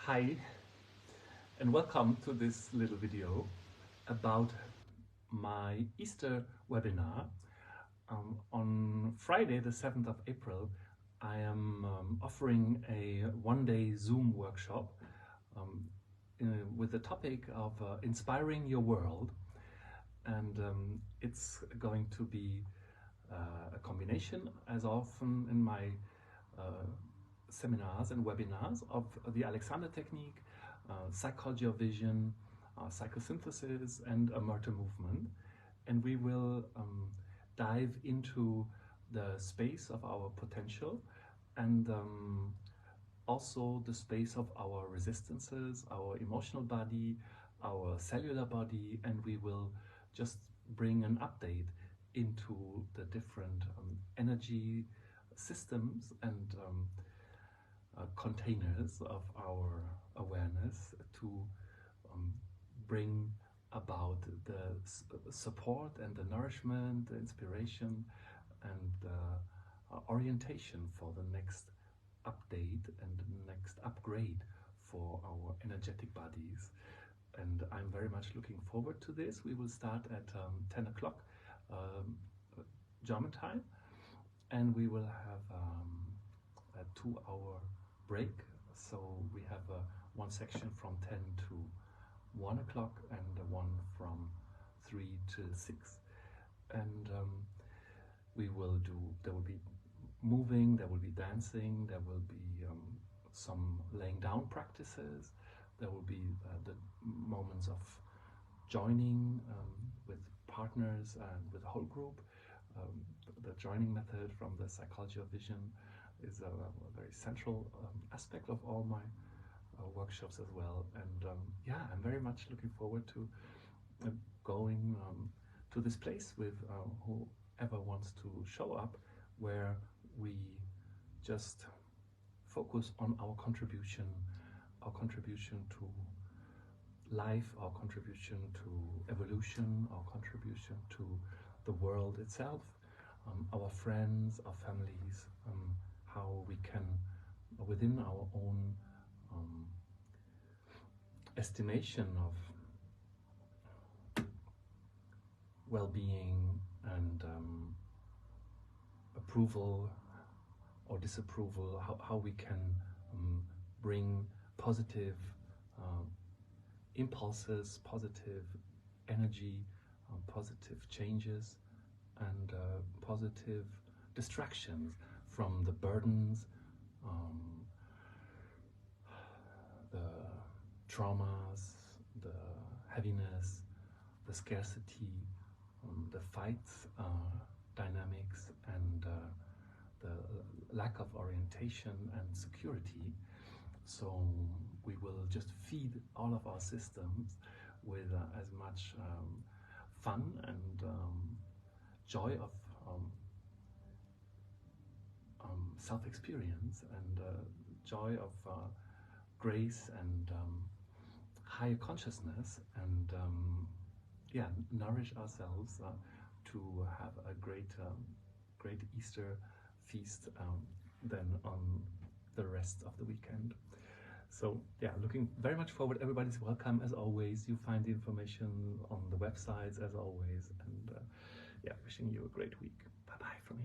Hi, and welcome to this little video about my Easter webinar. On Friday, the 7th of April, I am offering a one-day Zoom workshop with the topic of inspiring your world. And it's going to be a combination, as often in my seminars and webinars, of the Alexander technique, psychology of vision, psychosynthesis, and a murder movement. And we will dive into the space of our potential and also the space of our resistances, our emotional body, our cellular body, and we will just bring an update into the different energy systems and containers of our awareness to bring about the support and the nourishment, the inspiration, and the orientation for the next update and the next upgrade for our energetic bodies. And I'm very much looking forward to this. We will start at 10 o'clock German time, and we will have a 2-hour break. So we have one section from 10 to 1 o'clock and one from 3 to 6. And we will do, there will be moving, there will be dancing, there will be some laying down practices, there will be the moments of joining with partners and with the whole group. The joining method from the psychology of vision is a very central aspect of all my workshops as well. And yeah, I'm very much looking forward to going to this place with whoever wants to show up, where we just focus on our contribution to life, our contribution to evolution, our contribution to the world itself, our friends, our families, how we can, within our own estimation of well-being and approval or disapproval, how we can bring positive impulses, positive energy, positive changes, and positive distractions from the burdens, the traumas, the heaviness, the scarcity, the fights dynamics, and the lack of orientation and security. So we will just feed all of our systems with as much fun and joy of self-experience and joy of grace and higher consciousness, and yeah, nourish ourselves to have a great Easter feast then on the rest of the weekend. So yeah, looking very much forward. Everybody's welcome as always. You find the information on the websites as always, and yeah, wishing you a great week. Bye bye from here.